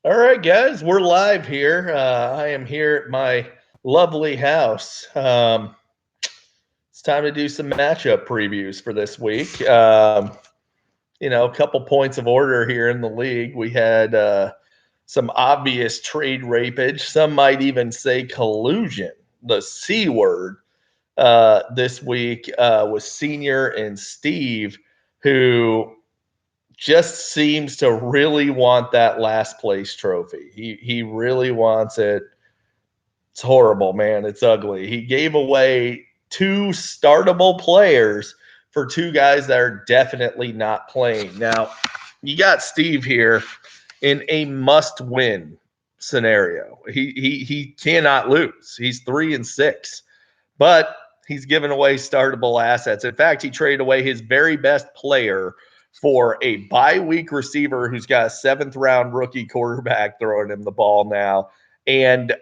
All right, guys, we're live here. I am here at my lovely house. It's time to do some matchup previews for this week. A couple points of order here in the league. We had some obvious trade rapage. Some might even say collusion, the C word, this week with Senior and Steve, who just seems to really want that last place trophy. He really wants it. It's horrible, man. It's ugly. He gave away two startable players for two guys that are definitely not playing. Now, you got Steve here in a must-win scenario. He cannot lose. He's 3-6, but he's given away startable assets. In fact, he traded away his very best player for a bye week receiver who's got a 7th-round rookie quarterback throwing him the ball now, and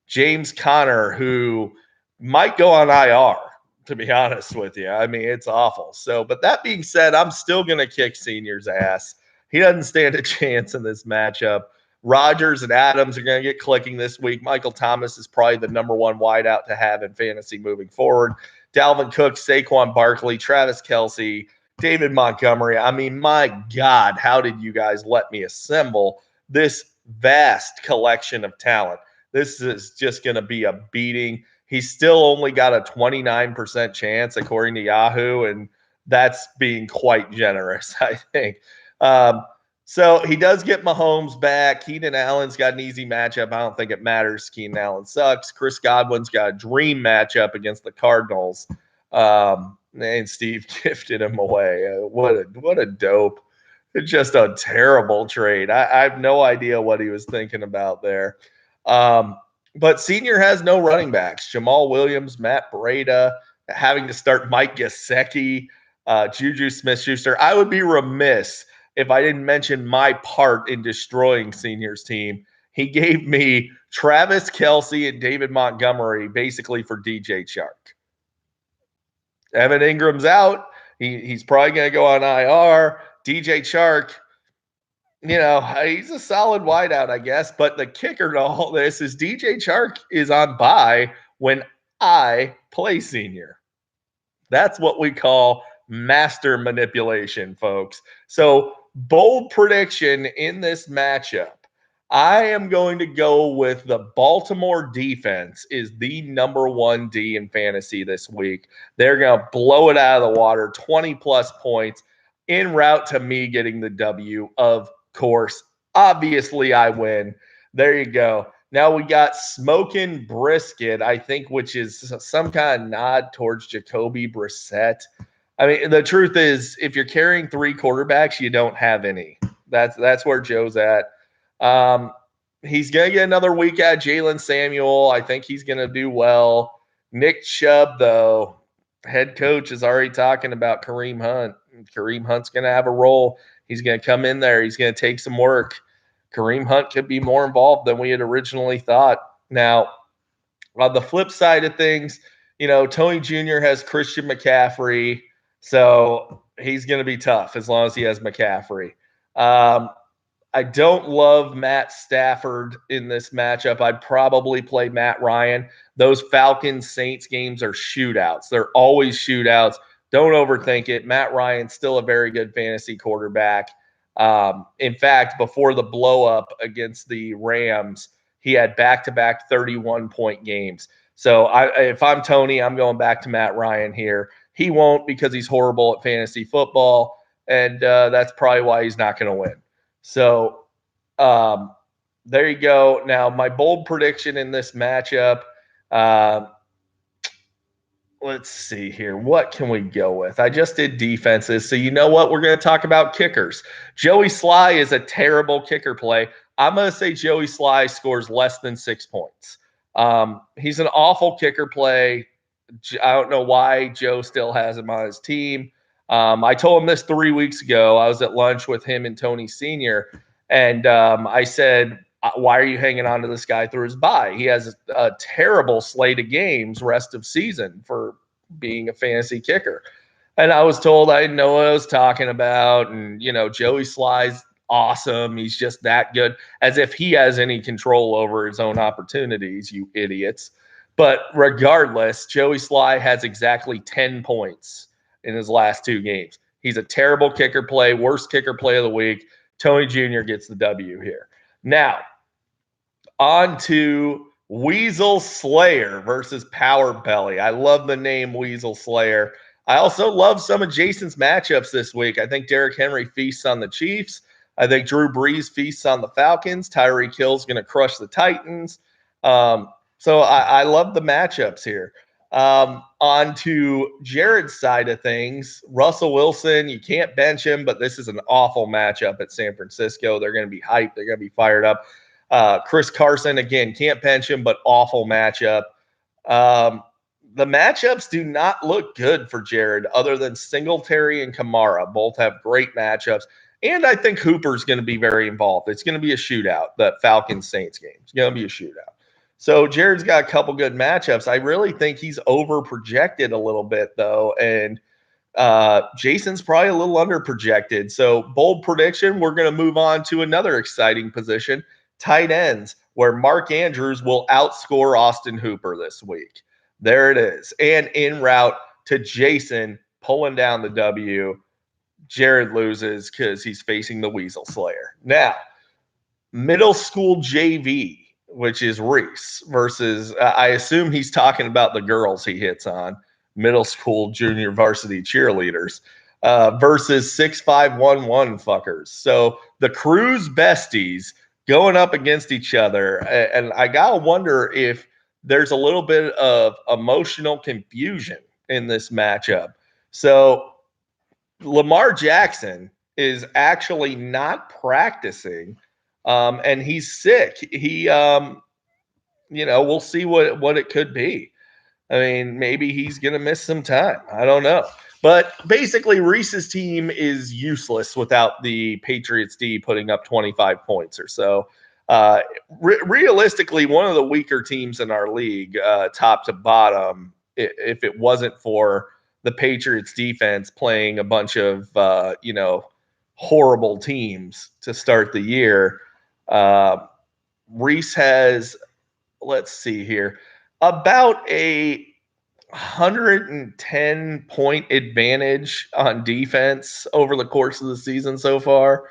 James Conner, who might go on IR, to be honest with you. I mean, it's awful. So, but that being said, I'm still going to kick Senior's ass. He doesn't stand a chance in this matchup. Rodgers and Adams are going to get clicking this week. Michael Thomas is probably the number one wideout to have in fantasy moving forward. Dalvin Cook, Saquon Barkley, Travis Kelce, David Montgomery. I mean, my God, how did you guys let me assemble this vast collection of talent? This is just going to be a beating. He's still only got a 29% chance, according to Yahoo, and that's being quite generous, I think. So he does get Mahomes back. Keenan Allen's got an easy matchup. I don't think it matters. Keenan Allen sucks. Chris Godwin's got a dream matchup against the Cardinals. And Steve gifted him away. What a dope. It's just a terrible trade. I have no idea what he was thinking about there. But Senior has no running backs. Jamal Williams, Matt Breida, having to start Mike Gesicki, Juju Smith-Schuster. I would be remiss if I didn't mention my part in destroying Senior's team. He gave me Travis Kelce and David Montgomery basically for DJ Chark. Evan Ingram's out. He's probably going to go on IR. DJ Chark, he's a solid wideout, I guess. But the kicker to all this is DJ Chark is on bye when I play Senior. That's what we call master manipulation, folks. So, bold prediction in this matchup. I am going to go with the Baltimore defense is the number one D in fantasy this week. They're going to blow it out of the water, 20-plus points, en route to me getting the W, of course. Obviously, I win. There you go. Now we got Smokin' Brisket, I think, which is some kind of nod towards Jacoby Brissett. I mean, the truth is, if you're carrying three quarterbacks, you don't have any. That's where Joe's at. He's going to get another week at Jalen Samuel. I think he's going to do well. Nick Chubb, though, head coach is already talking about Kareem Hunt. Kareem Hunt's going to have a role. He's going to come in there. He's going to take some work. Kareem Hunt could be more involved than we had originally thought. Now, on the flip side of things, Tony Jr. has Christian McCaffrey, so he's going to be tough as long as he has McCaffrey. I don't love Matt Stafford in this matchup. I'd probably play Matt Ryan. Those Falcons-Saints games are shootouts. They're always shootouts. Don't overthink it. Matt Ryan's still a very good fantasy quarterback. In fact, before the blow-up against the Rams, he had back-to-back 31-point games. So if I'm Tony, I'm going back to Matt Ryan here. He won't because he's horrible at fantasy football, and that's probably why he's not going to win. So there you go. Now, my bold prediction in this matchup, let's see here. What can we go with? I just did defenses. So you know what? We're going to talk about kickers. Joey Sly is a terrible kicker play. I'm going to say Joey Sly scores less than 6 points. He's an awful kicker play. I don't know why Joe still has him on his team. I told him this 3 weeks ago. I was at lunch with him and Tony Sr., and I said, why are you hanging on to this guy through his bye? He has a terrible slate of games rest of season for being a fantasy kicker. And I was told I didn't know what I was talking about. And, Joey Sly's awesome. He's just that good, as if he has any control over his own opportunities, you idiots. But regardless, Joey Sly has exactly 10 points in his last 2 games. He's a terrible kicker play, worst kicker play of the week. Tony Jr. gets the W here. Now, on to Weasel Slayer versus Power Belly. I love the name Weasel Slayer. I also love some of Jason's matchups this week. I think Derrick Henry feasts on the Chiefs. I think Drew Brees feasts on the Falcons. Tyreek Hill's going to crush the Titans. So I love the matchups here. On to Jared's side of things. Russell Wilson, you can't bench him, but this is an awful matchup at San Francisco. They're going to be hyped. They're going to be fired up. Chris Carson, again, can't bench him, but awful matchup. The matchups do not look good for Jared other than Singletary and Kamara. Both have great matchups. And I think Hooper's going to be very involved. It's going to be a shootout, the Falcons-Saints game. It's going to be a shootout. So Jared's got a couple good matchups. I really think he's over-projected a little bit, though. And Jason's probably a little under-projected. So bold prediction, we're going to move on to another exciting position, tight ends, where Mark Andrews will outscore Austin Hooper this week. There it is. And en route to Jason pulling down the W. Jared loses because he's facing the Weasel Slayer. Now, middle school JV, which is Reese, versus, I assume he's talking about the girls he hits on, middle school junior varsity cheerleaders, versus 6511 fuckers. So the Cruz besties going up against each other. And I got to wonder if there's a little bit of emotional confusion in this matchup. So Lamar Jackson is actually not practicing, and he's sick. He, we'll see what it could be. I mean, maybe he's going to miss some time. I don't know. But basically, Reese's team is useless without the Patriots D putting up 25 points or so. Realistically, one of the weaker teams in our league, top to bottom, if it wasn't for the Patriots defense playing a bunch of, horrible teams to start the year. Reese has, let's see here, about a 110-point advantage on defense over the course of the season so far.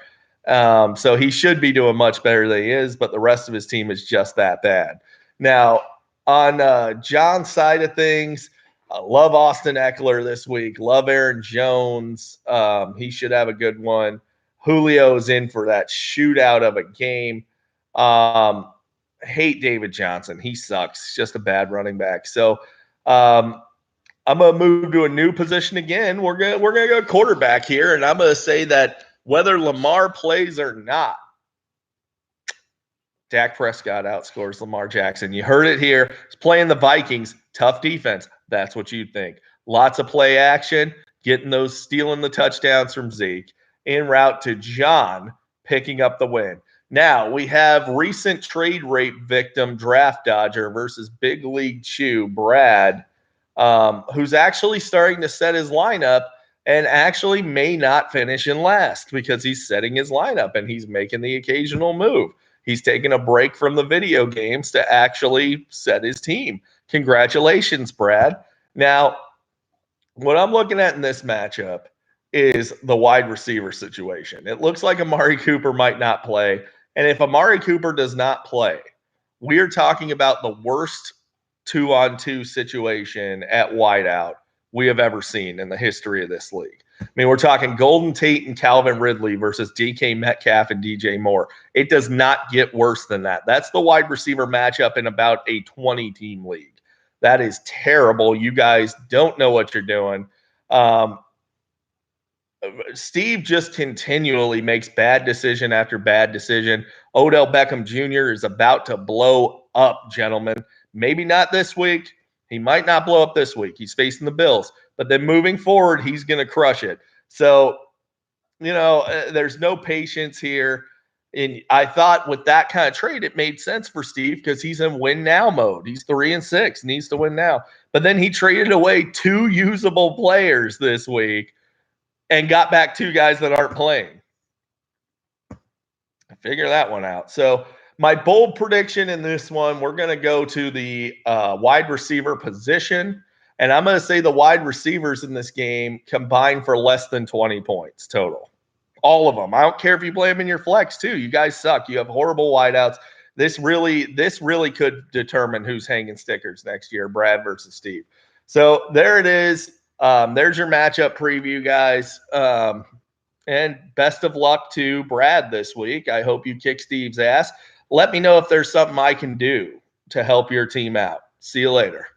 So he should be doing much better than he is, but the rest of his team is just that bad. Now, on John's side of things, I love Austin Eckler this week. Love Aaron Jones. He should have a good one. Julio's in for that shootout of a game. Hate David Johnson. He sucks. Just a bad running back. So I'm gonna move to a new position again. We're gonna go quarterback here, and I'm gonna say that whether Lamar plays or not, Dak Prescott outscores Lamar Jackson. You heard it here. He's playing the Vikings. Tough defense. That's what you'd think. Lots of play action, stealing the touchdowns from Zeke. En route to John, picking up the win. Now, we have recent trade rape victim draft dodger versus big league chew Brad, who's actually starting to set his lineup and actually may not finish in last because he's setting his lineup and he's making the occasional move. He's taking a break from the video games to actually set his team. Congratulations, Brad. Now, what I'm looking at in this matchup is the wide receiver situation. It looks like Amari Cooper might not play. And if Amari Cooper does not play, we are talking about the worst 2-on-2 situation at wideout we have ever seen in the history of this league. I mean, we're talking Golden Tate and Calvin Ridley versus DK Metcalf and DJ Moore. It does not get worse than that. That's the wide receiver matchup in about a 20-team league. That is terrible. You guys don't know what you're doing. Steve just continually makes bad decision after bad decision. Odell Beckham Jr. is about to blow up, gentlemen. Maybe not this week. He might not blow up this week. He's facing the Bills. But then moving forward, he's going to crush it. So, there's no patience here. And I thought with that kind of trade, it made sense for Steve because he's in win now mode. He's 3-6, needs to win now. But then he traded away 2 usable players this week and got back 2 guys that aren't playing. Figure that one out. So my bold prediction in this one, we're going to go to the wide receiver position. And I'm going to say the wide receivers in this game combine for less than 20 points total. All of them. I don't care if you play them in your flex too. You guys suck. You have horrible wideouts. This really could determine who's hanging stickers next year, Brad versus Steve. So there it is. There's your matchup preview, guys. And best of luck to Brad this week. I hope you kick Steve's ass. Let me know if there's something I can do to help your team out. See you later.